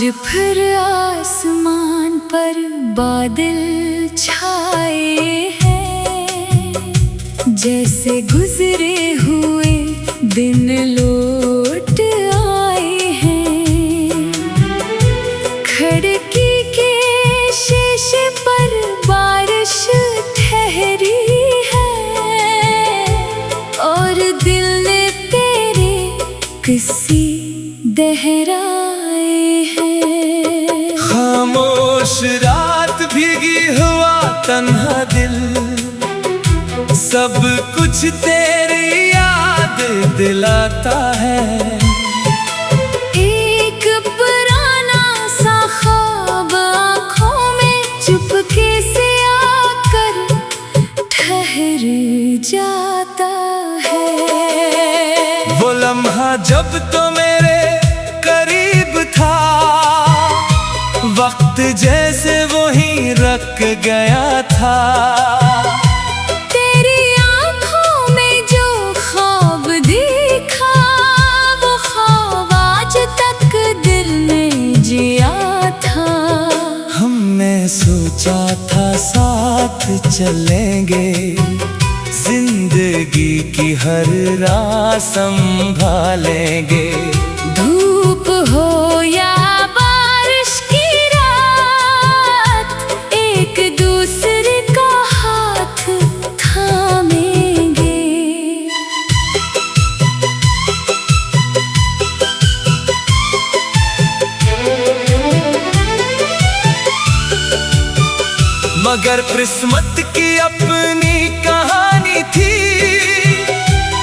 फिर आसमान पर बादल छाए हैं, जैसे गुजरे हुए दिन लौट आए हैं। खिड़की के शीशे पर बारिश ठहरी है और दिल ने तेरे किस्से दोहराए हैं। खामोश रात भीगी हुआ तन्हा दिल, सब कुछ तेरी याद दिलाता है। एक पुराना सा ख्वाब आँखों में चुपके से आकर ठहर जाता है। वो लम्हा जब तो मेरे करीब था, वक्त जैसे वो ही रख गया था। तेरी आँखों में जो ख्वाब देखा, वो ख्वाब आज तक दिल में जिया था। हमने सोचा था साथ चलेंगे, जिंदगी की हर राह संभालेंगे। धूप हो या बारिश की रात, एक दूसरे का हाथ थामेंगे। मगर किस्मत की अपनी कहानी थी,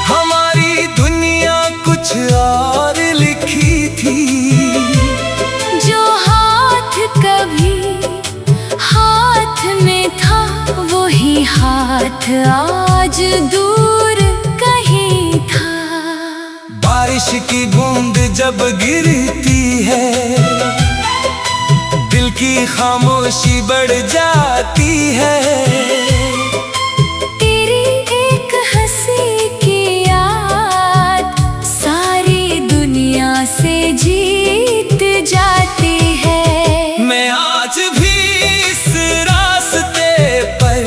हमारी दुनिया कुछ और लिखी थी। जो हाथ कभी हाथ में था, वही हाथ आज दूर कहीं था। बारिश की बूंद जब गिरती है, दिल की खामोशी बढ़ जाती है। तेरी एक हंसी की याद सारी दुनिया से जीत जाती है। मैं आज भी इस रास्ते पर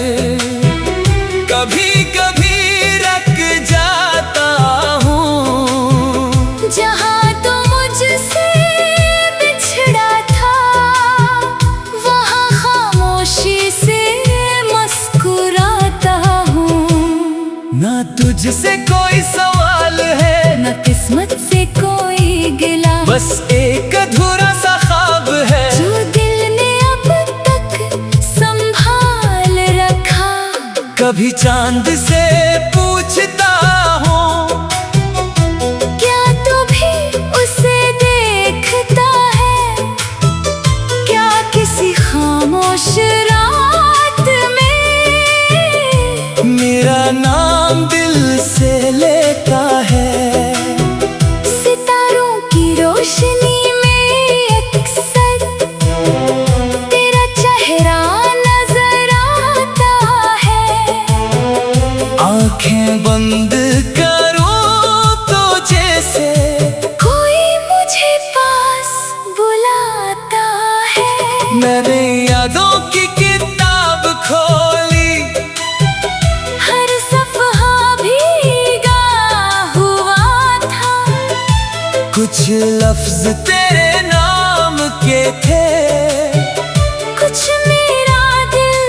कभी कभी रुक जाता हूँ। जहाँ तो मुझसे बिछड़ा था, वहाँ खामोशी से मुस्कुराता हूँ। ना तुझसे कोई सवाल है, न किस्मत से कोई गिला, बस एक अधूरा सा ख्वाब है जो दिल ने अब तक संभाल रखा। कभी चांद से पूछता हूँ, क्या तू भी उसे देखता है? क्या किसी खामोश रात में मेरा नाम दिल से लेता है। सितारों की रोशनी में अक्सर तेरा चेहरा नजर आता है। आंखें बंद करूं तो जैसे कोई मुझे पास बुलाता है। मैंने यादों की किताब खोली, हर सफ़हा भीगा हुआ था। कुछ लफ्ज तेरे नाम के थे, कुछ मेरा दिल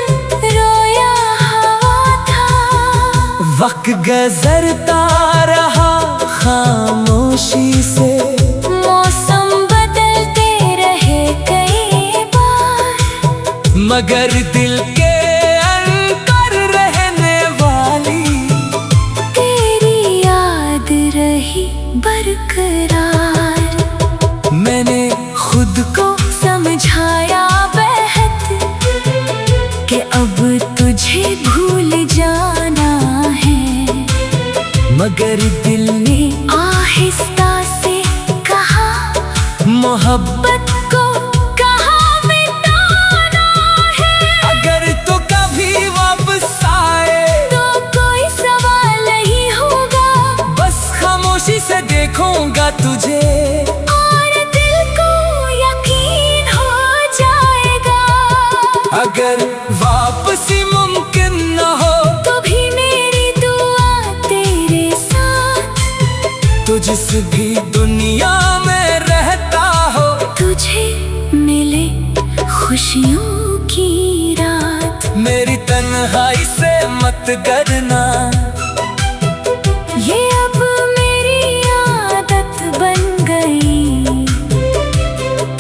रोया हुआ था। वक्त गुजरता रहा खामोशी से, मौसम बदलते रहे कई बार, मगर दिल के अंदर रहने वाली तेरी याद रही बरकरार। मैंने खुद को समझाया बेहद कि अब तुझे भूल जाना है, मगर दिल ने आहिस्ता से कहा, मोहब्बत को कहाँ मिटाना है। अगर तो कभी वापस आए तो कोई सवाल नहीं होगा, बस खामोशी से देखूंगा तुझे और दिल को यकीन जिस भी दुनिया में रहता हो, तुझे मिले खुशियों की रात। मेरी तन्हाई से मत डरना, ये अब मेरी आदत बन गई।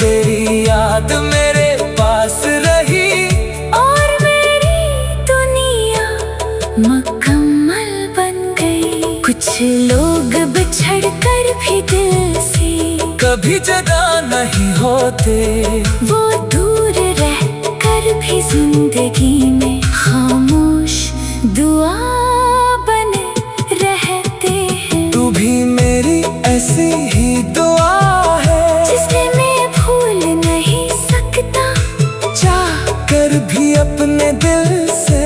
तेरी याद मेरे पास रही और मेरी दुनिया मुकम्मल बन गई। कुछ लोग बिछड़ कर भी दिल से कभी जदा नहीं होते, वो दूर रह कर भी जिंदगी में खामोश दुआ बने रहते हैं। तू भी मेरी ऐसी ही दुआ है, जिसे मैं भूल नहीं सकता, चाह कर भी अपने दिल से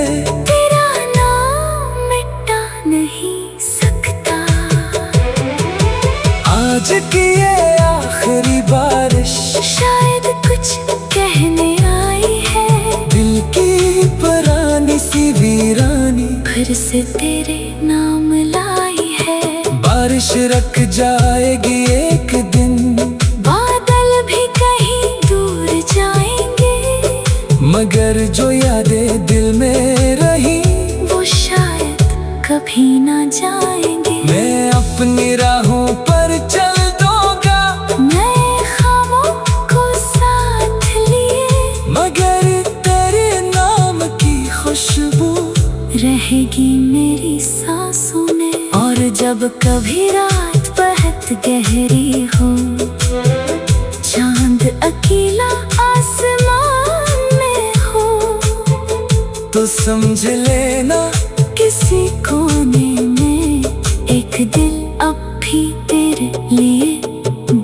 तेरा नाम मिटा नहीं सकता। आज की ये आखिरी बारिश शायद कुछ कहने आई है, दिल की पुरानी सी वीरानी फिर से तेरे नाम लाई है। बारिश रुक जाएगी एक दिन, बादल भी कहीं दूर जाएंगे, मगर जो यादें दिल में रही वो शायद कभी ना जाएंगे। मैं अपनी राहों पर चल दूंगा, नए ख्वाबों को साथ लिए, मगर तेरे नाम की खुशबू रहेगी मेरी सांसों में। और जब कभी रात बहुत गहरी हो, चांद अकेला आसमान में हो, तो समझ लेना किसी कोने में एक दिल अब भी तेरे लिए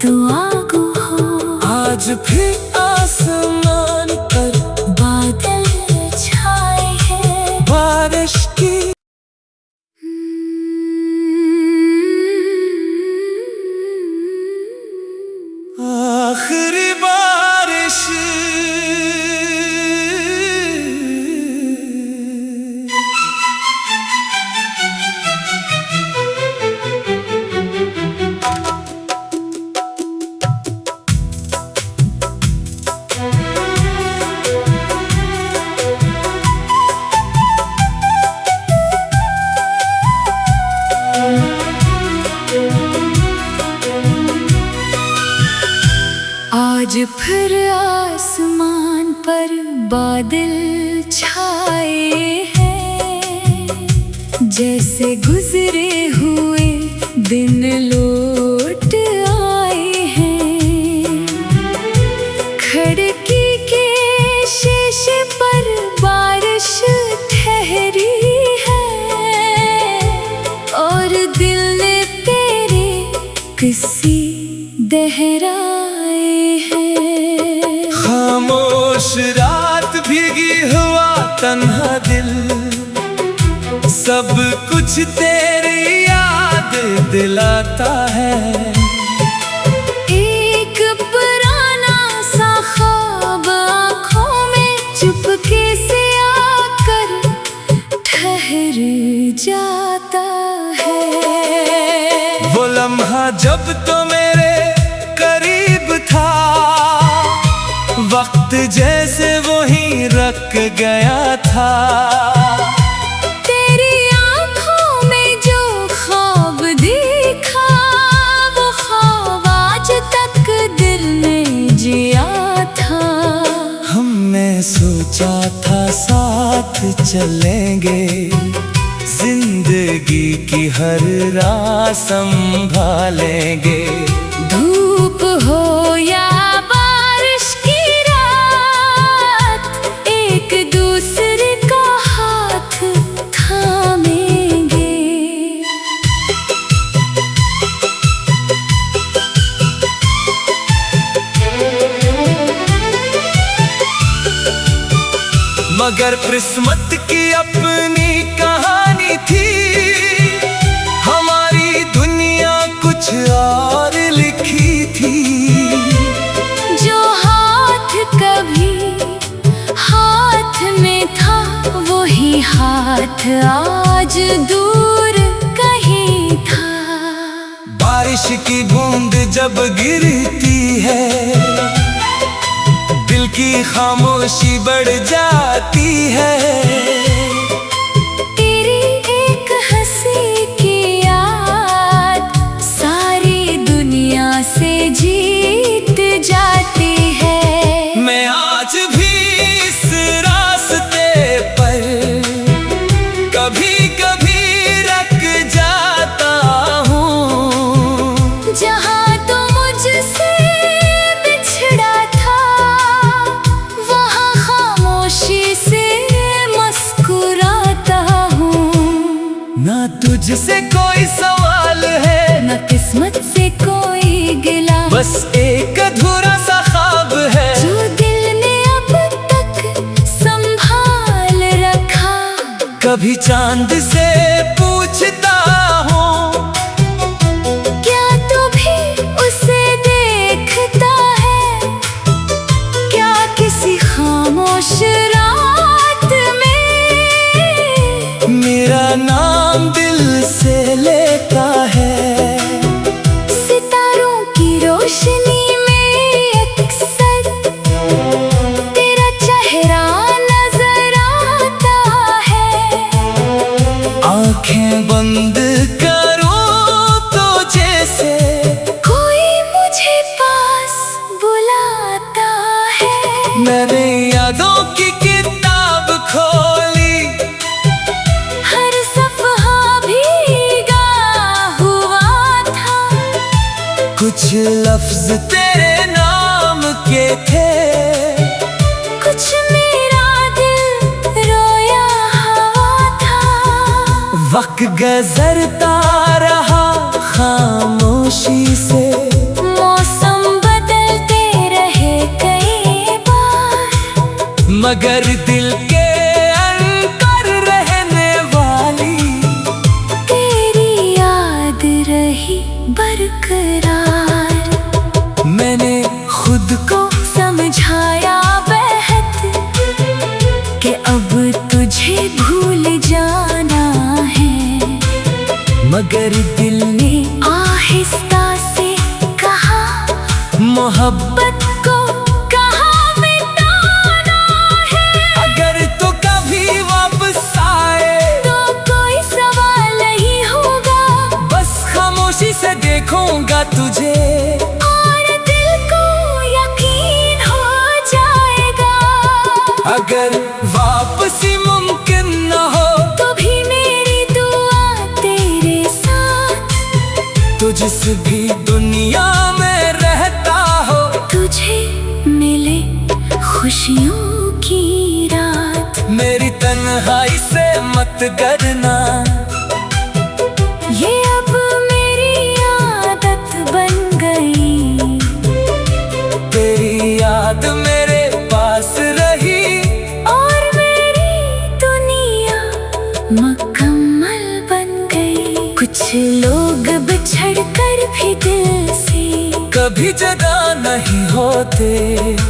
दुआ गो हो। आज भी आसमान पर बादल छाए हैं, बारिश की आखिरी बारिश। आज फिर आसमान पर बादल छाए हैं, जैसे गुजरे हुए दिन लौट आए हैं। खिड़की के शीशे पर बारिश ठहरी है, और दिल ने तेरे किस्से दोहराए हैं। खामोश रात भीगी हुआ तन्हा दिल, सब कुछ तेरी याद दिलाता है। एक पुराना सा ख्वाब आँखों में चुपके से आकर ठहर जाता है। वो लम्हा जब तो मेरे करीब था, वक्त जैसे वहीं रख गया था। तेरी आँखों में जो ख्वाब देखा, वो ख्वाब आज तक दिल में जिया था। हमने सोचा था साथ चलेंगे, जिंदगी की हर राह संभालेंगे। धूप हो या बारिश की रात, एक दूसरे का हाथ थामेंगे। मगर किस्मत की अपनी कहानी थी, हमारी दुनिया कुछ और लिखी थी। जो हाथ कभी हाथ में था, वही हाथ आज दूर कहीं था। बारिश की बूंद जब गिरती है, दिल की खामोशी बढ़ जाती है। तेरी एक हंसी की याद सारी दुनिया से जीत जाती है। मैं आज भी इस रास्ते पर कभी कभी रख जाता हूँ। जहाँ तो मुझसे बिछड़ा था, वहाँ खामोशी से मुस्कुराता हूँ। ना तुझसे कोई सवाल है, न किस्मत से कोई गिला, बस एक अधूरा सा ख्वाब है जो दिल ने अब तक संभाल रखा। कभी चांद से पूछता हूँ, क्या तू भी उसे देखता है? क्या किसी खामोश रात में मेरा नाम दिल से लेता है। सितारों की रोशनी में अक्सर तेरा चेहरा नजर आता है। आंखें बंद करूं तो जैसे कोई मुझे पास बुलाता है। मैंने यादों की किताब खोली, हर सफ़हा भीगा हुआ था। कुछ लफ्ज तेरे नाम के थे, कुछ मेरा दिल रोया हुआ था। वक्त गुजरता रहा खामोशी से, मौसम बदलते रहे कई बार, मगर दिल के अंदर रहने वाली तेरी याद रही बरकरार। मैंने खुद को समझाया बेहद कि अब तुझे भूल जाना है, मगर दिल ने आहिस्ता से कहा मोहब्बत को कहाँ मिटाना है। अगर तो कभी वापस आए तो कोई सवाल नहीं होगा, बस खामोशी से देखूंगा तुझे, और दिल को यकीन हो जाएगा। अगर वापसी मुमकिन न हो तो भी मेरी दुआ तेरे साथ, तो जिस भी दुनिया में रहता हो, तुझे मिले खुशियों की रात। मेरी तन्हाई से मत डरना, ये अब मेरी आदत बन गई। तेरी याद मेरे पास रही, और मेरी दुनिया मुकम्मल बन गई। कुछ लोग बिछड़ कर भी दिल से कभी जुदा नहीं होते,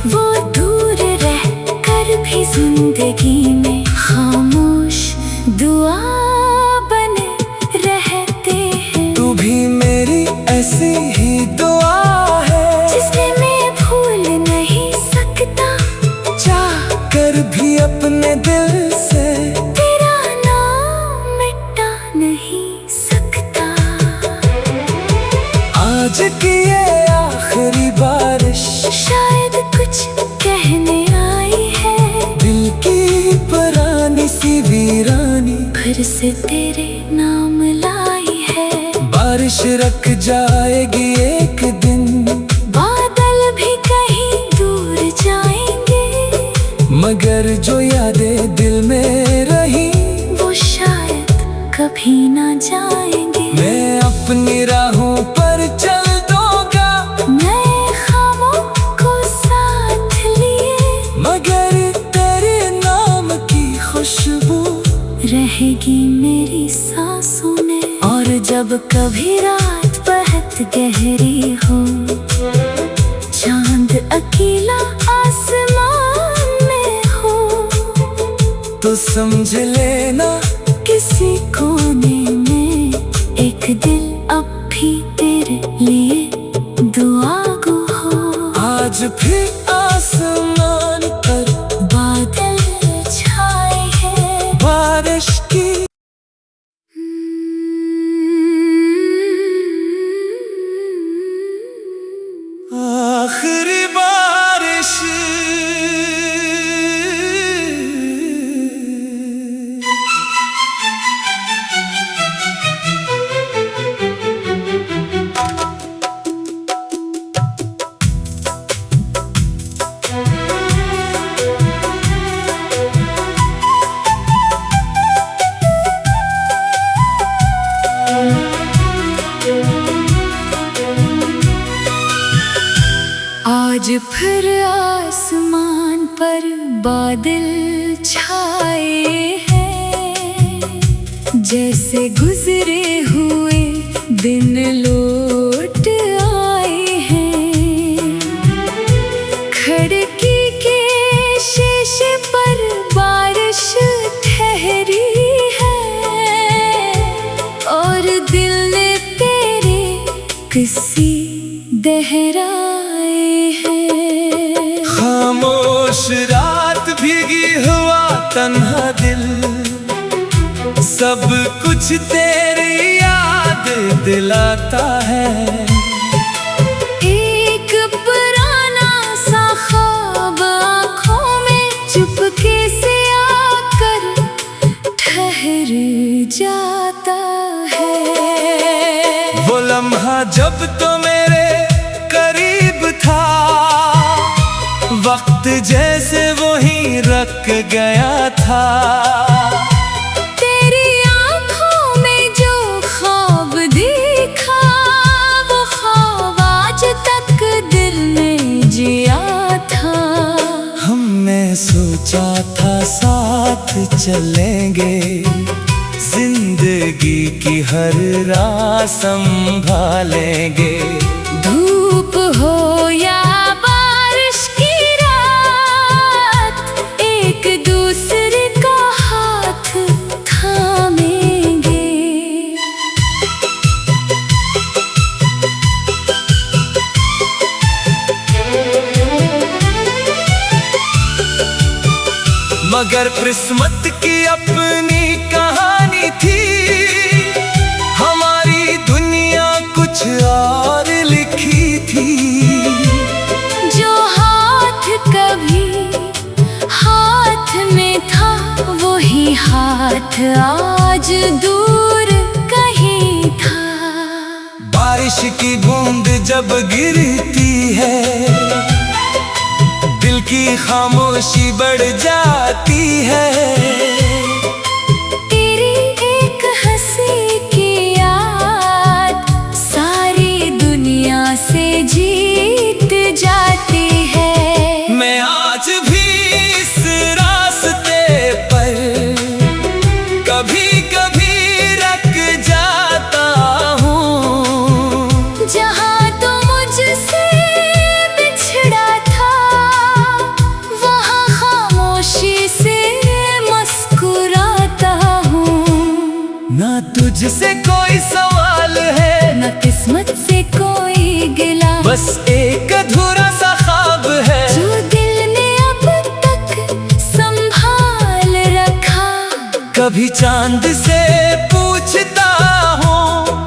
वो दूर रह कर भी जिंदगी में खामोश दुआ बने रहते हैं। तू भी मेरी ऐसी ही दुआ है, जिसे मैं भूल नहीं सकता, चाह कर भी अपने दिल से तेरा नाम मिटा नहीं सकता। आज की ये आखिरी बारिश शायद कुछ कहने आई है, दिल की पुरानी सी वीरानी फिर से तेरे नाम लाई है। बारिश रख जाएगी एक दिन, बादल भी कहीं दूर जाएंगे, मगर जो यादें दिल में रही वो शायद कभी ना जाएंगे। मैं अपनी राहों पर चल दूंगा, नए खामों को साथ लिए, मगर तेरे नाम की खुशबू रहेगी मेरी सांसों में। और जब कभी रात बहुत गहरी हो, चांद अकेला आसमान में हो, तो समझ लेना किसी कोने में एक दिल अब भी तेरे लिए आज फिर आसमान पर बादल छाए हैं, जैसे गुजरे हुए दिन लौट आए हैं। खिड़की के शीशे पर बारिश ठहरी है, और दिल ने तेरे किस्से दोहराए हैं। खामोश रात भीगी हुआ तन्हा दिल, सब कुछ तेरी याद दिलाता है। एक पुराना सा ख्वाब आँखों में चुपके से आकर ठहर जाता है। वो लम्हा जब तो मेरे करीब था, वक्त जैसे वहीं रख गया था। तेरी आँखों में जो ख्वाब देखा, वो ख्वाब आज तक दिल में जिया था। हमने सोचा था साथ चलेंगे, जिंदगी की हर राह संभालेंगे। धूप हो या बारिश की रात, एक दूसरे का हाथ थामेंगे। मगर किस्मत की अपनी कहानी थी, हमारी दुनिया कुछ और लिखी थी। जो हाथ कभी हाथ में था, वही हाथ आज दूर कहीं था। बारिश की बूंद जब गिरती है, दिल की खामोशी बढ़ जाती है। तेरी एक हंसी की याद सारी दुनिया से जीत जाती है। मैं आज भी इस रास्ते पर कभी कभी रुक जाता हूँ। जहाँ तो मुझसे बिछड़ा था, वहाँ खामोशी से मुस्कुराता हूँ। ना तुझसे कोई सवाल है, न किस्मत से कोई गिला, बस एक अधूरा सा ख्वाब है जो दिल ने अब तक संभाल रखा। कभी चांद से पूछता हूँ,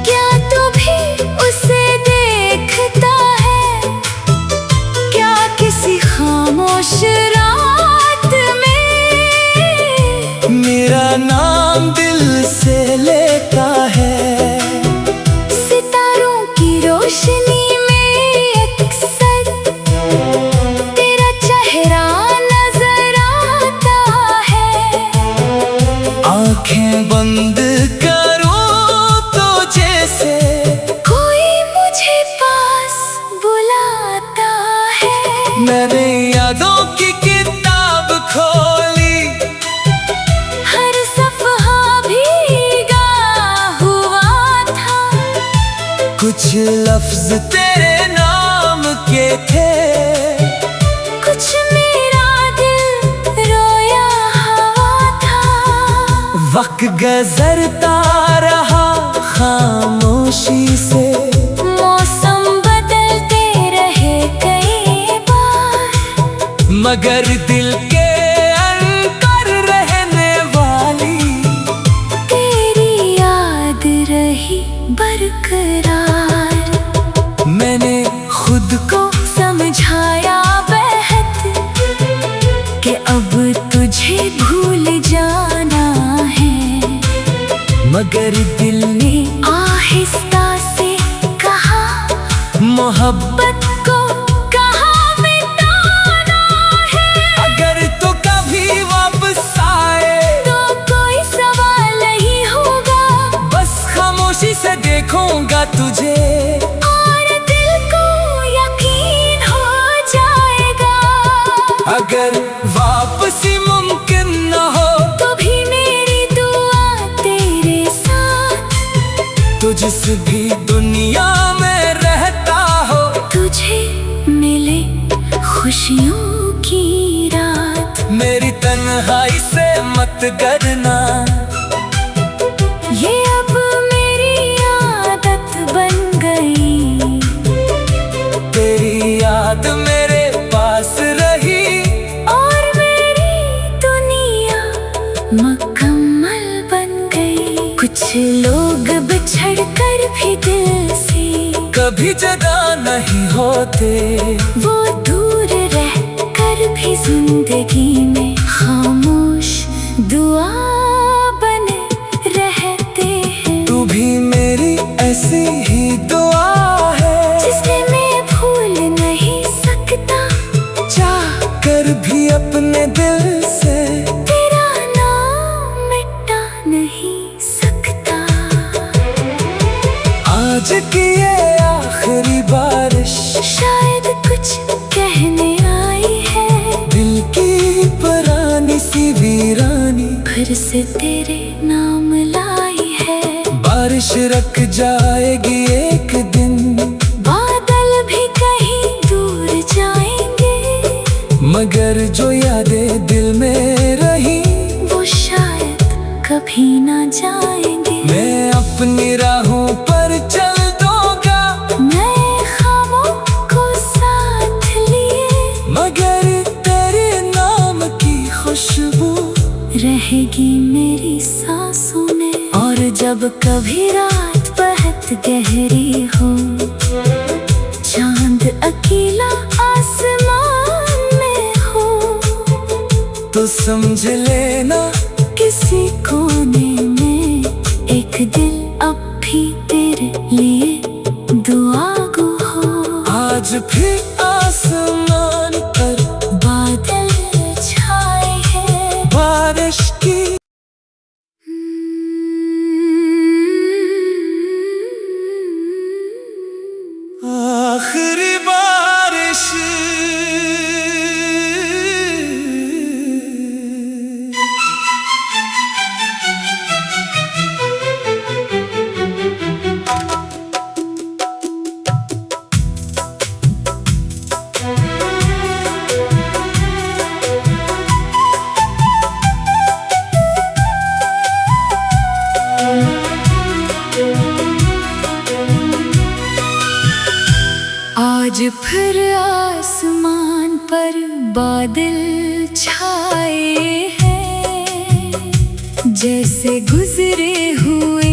क्या तू भी उसे देखता है? क्या किसी खामोश रात में मेरा नाम दिल से लेता है। सितारों की रोशनी में अक्सर तेरा चेहरा नजर आता है। आंखें बंद करूं तो जैसे कोई मुझे पास बुलाता है। मैंने यादों की किताब खोली, हर सफ़हा भीगा हुआ था। कुछ लफ्ज तेरे नाम के थे, कुछ मेरा दिल रोया हुआ था। वक्त गुजरता रहा खामोशी से, मौसम बदलते रहे कई बार, मगर दिल के अंदर रहने वाली तेरी याद रही बरकरार। मैंने खुद को समझाया बेहद कि अब तुझे भूल जाना है, मगर दिल ने आहिस्ता से कहा मोहब्बत को कहाँ मिटाना है। अगर तो कभी वापस आए तो कोई सवाल नहीं होगा, बस खामोशी से देखूंगा तुझे। और दिल को यकीन तू जिस भी दुनिया में रहता हो, तुझे मिले खुशियों की रात। मेरी तन्हाई से मत डरना, ये अब मेरी आदत बन गई। तेरी याद मेरे पास रही और मेरी दुनिया मुकम्मल बन गई। कुछ लोग बिछड़ कर भी दिल से कभी जुदा नहीं होते, वो दूर रह कर भी जिंदगी में खामोश दुआ बने रहते हैं। तू भी मेरी ऐसी ही दुआ है, जिसे मैं भूल नहीं सकता, चाह कर भी अपने दिल से तेरा नाम मिटा नहीं सकता। आज की ये आखिरी बारिश शायद कुछ कहने आई है, दिल की पुरानी सी वीरानी फिर से तेरे नाम लाई है। बारिश रुक जाएगी एक दिन, बादल भी कहीं दूर जाएंगे, मगर जो यादें दिल में रही वो शायद कभी ना जाएंगे। मैं अपनी राहों पर चल दूंगा, नए ख्वाबों को साथ लिए, मगर तेरे नाम की खुशबू रहेगी मेरी सांसों में। और जब कभी रात बहुत गहरी हो, चांद अकेला आसमान में हो, तो समझ लेना किसी कोने में एक दिल अब भी तेरे लिए दुआ गो हो। आज भी आसमान पर बादल छाए हैं, बारिश की आखिरी बारिश। आज फिर आसमान पर बादल छाए हैं, जैसे गुजरे हुए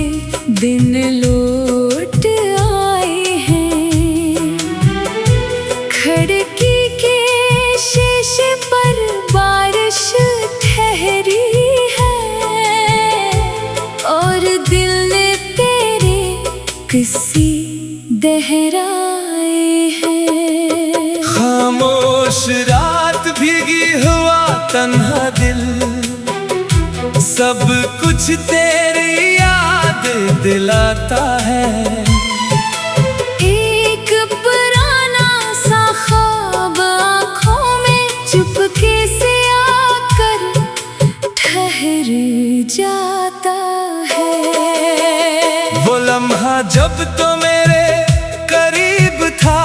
दिन लौट आए हैं। खिड़की के शीशे पर बारिश ठहरी है, और दिल ने तेरे किस्से दोहराए हैं। खामोश रात भीगी हुआ तन्हा दिल, सब कुछ तेरी याद दिलाता है। एक पुराना सा ख्वाब आँखों में चुपके से आकर ठहर जाता है। वो लम्हा जब तो मेरे करीब था,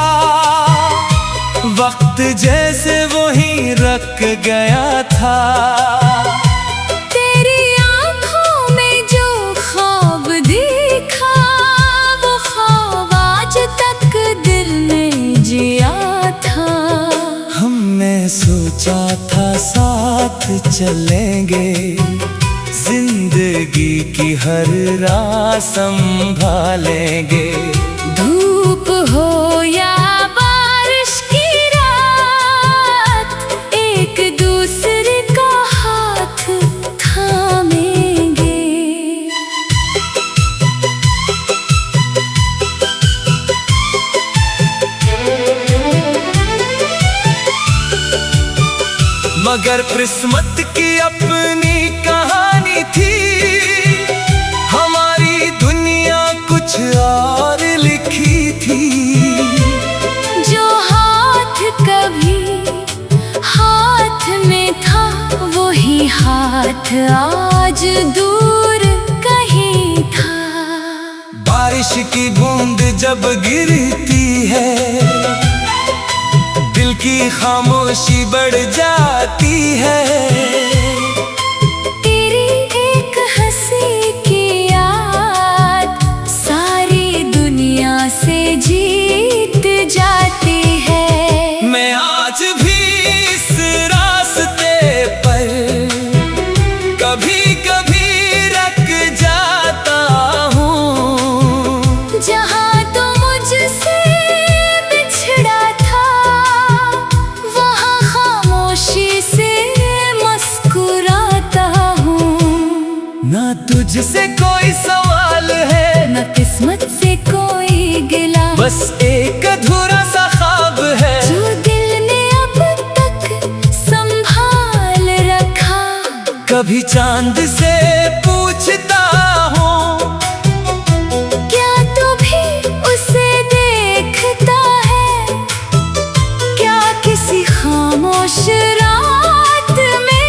वक्त जैसे वहीं रख गया था। तेरी आँखों में जो ख्वाब देखा, वो ख्वाब आज तक दिल में जिया था। हमने सोचा था साथ चलेंगे, जिंदगी की हर राह संभालेंगे। धूप हो या बारिश की रात, एक दूसरे का हाथ थामेंगे। मगर किस्मत की अपनी कहानी थी, हमारी दुनिया कुछ और लिखी थी। जो हाथ कभी हाथ में था, वही हाथ आज दूर कहीं था। बारिश जब गिरती है दिल की खामोशी बढ़ जाती है। तेरी एक हंसी की याद सारी दुनिया से जीत जाती है। मैं आज भी इस रास्ते पर कभी कभी रुक जाता हूँ। जहाँ तो मुझसे बिछड़ा था वहाँ खामोशी से मुस्कुराता हूँ। ना तुझसे कोई सवाल है न किस्मत से कोई गिला, बस एक अधूरा सा ख्वाब है जो दिल ने अब तक संभाल रखा। कभी चांद से पूछता हूँ क्या तू भी उसे देखता है? क्या किसी खामोश रात में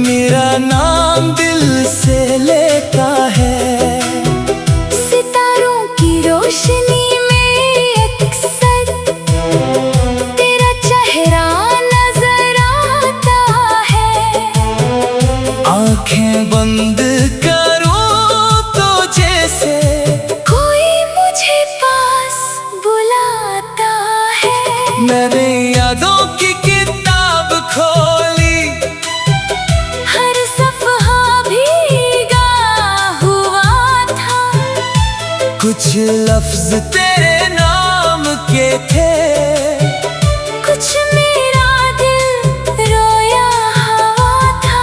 मेरा नाम दिल से लेता है। सितारों की रोशनी में अक्सर तेरा चेहरा नजर आता है। आंखें बंद करूं तो जैसे कोई मुझे पास बुलाता है। मैंने यादों की किताब खोली, हर सफ़हा भीगा हुआ था। कुछ लफ्ज तेरे नाम के थे, कुछ मेरा दिल रोया हुआ था।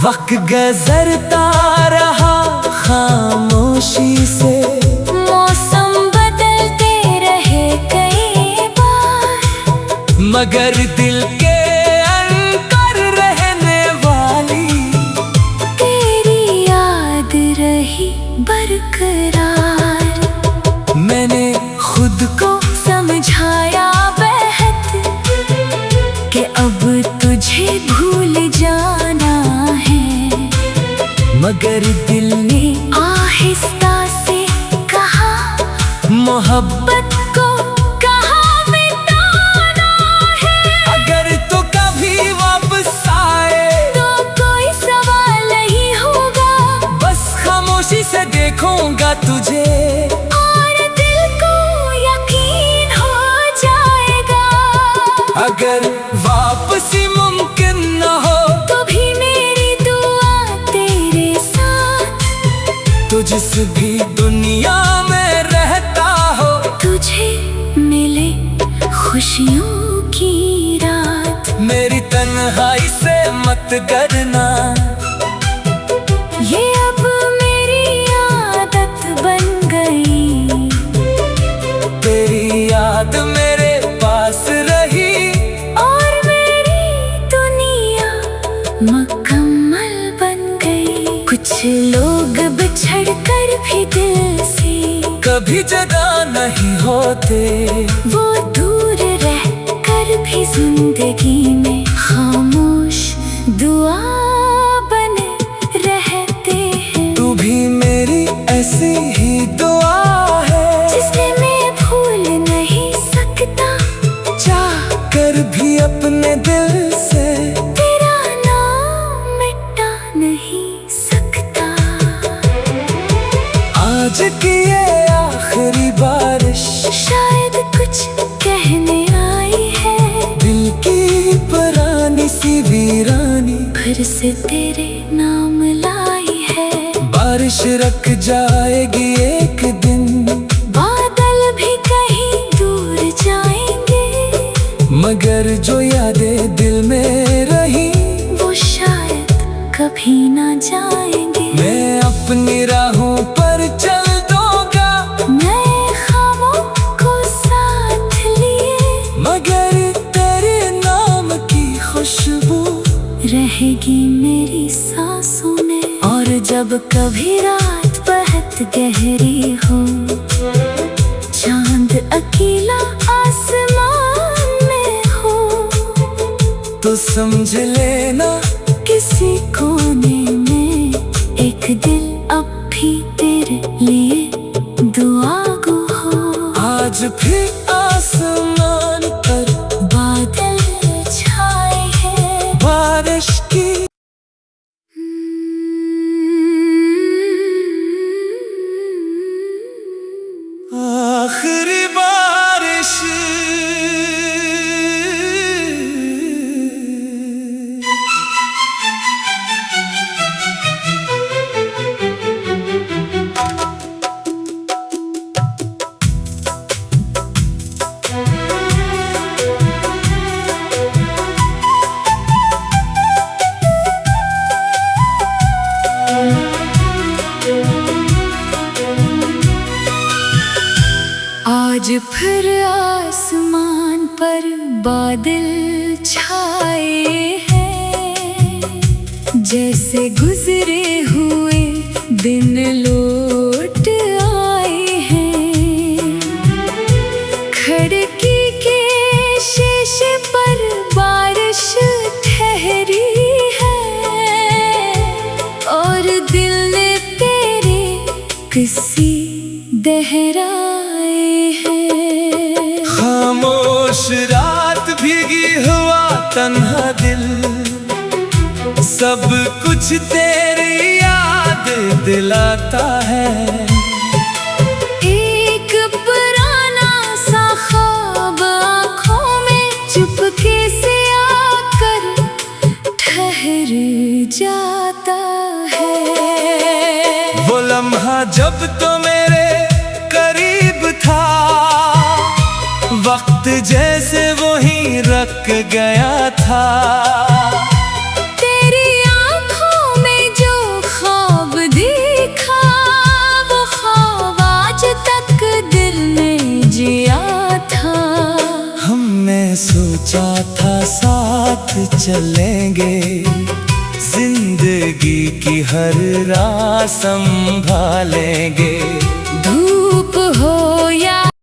वक्त गुजरता रहा खामोशी से, मौसम बदलते रहे कई बार, मगर दिल के अंदर रहने वाली तेरी याद रही बरकरार। मैंने खुद को समझाया बेहद कि अब तुझे भूल जाना है, मगर दिल ने आहिस्ता से कहा मोहब्बत को कहाँ मिटाना है। अगर तो कभी वापस आए तो कोई सवाल नहीं होगा, बस खामोशी से देखूंगा तुझे, और दिल को यकीन हो जाएगा। अगर वापसी मुमकिन न हो तो भी मेरी दुआ तेरे साथ, तो जिस भी दुनिया में रहता हो तुझे मिले खुशियों की रात। मेरी तन्हाई से मत डरना, ये अब मेरी आदत बन गई। तेरी याद मेरे पास रही और मेरी दुनिया मुकम्मल बन गई। कुछ लोग बिछड़ कर भी दिल से कभी जदा नहीं होते, वो दूर रह कर भी जिंदगी में खामोश दुआ बने रहते हैं। तू भी मेरी ऐसी ही दुआ है, जिसे मैं भूल नहीं सकता, चाह कर भी अपने दिल से तेरा नाम मिटा नहीं सकता। आज की ये आखिरी बारिश शायद कुछ कहने आई है, दिल की पुरानी सी वीरानी फिर से तेरे नाम लाई है। बारिश रुक जाएगी एक दिन, बादल भी कहीं दूर जाएंगे, मगर जो यादें दिल में रही वो शायद कभी ना जाएंगे। मैं अपनी राहों पर चल दूंगा, नए ख्वाबों को साथ लिए, मगर तेरे नाम की खुशबू रहेगी मेरी सांसों में। और जब कभी रात बहुत गहरी हो, चांद अकेला आसमान में हो, तो समझ लेना किसी कोने में एक दिल अब भी तेरे लिए दुआ आज फिर आसमान पर बादल छाए हैं, जैसे गुजरे हुए दिन लौट आए हैं। खिड़की के शीशे पर बारिश ठहरी है, और दिल ने तेरे किस्से दोहराए हैं। खामोश रात भीगी हुआ तन्हा दिल, सब कुछ तेरी याद दिलाता है। एक पुराना सा ख्वाब आँखों में चुपके से आकर ठहर जाता है। वो लम्हा जब तो मेरे करीब था, वक्त जैसे वहीं रख गया था। तेरी आँखों में जो ख्वाब देखा, वो ख्वाब आज तक दिल में जिया था। हमने सोचा था साथ चलेंगे, जिंदगी की हर राह संभालेंगे।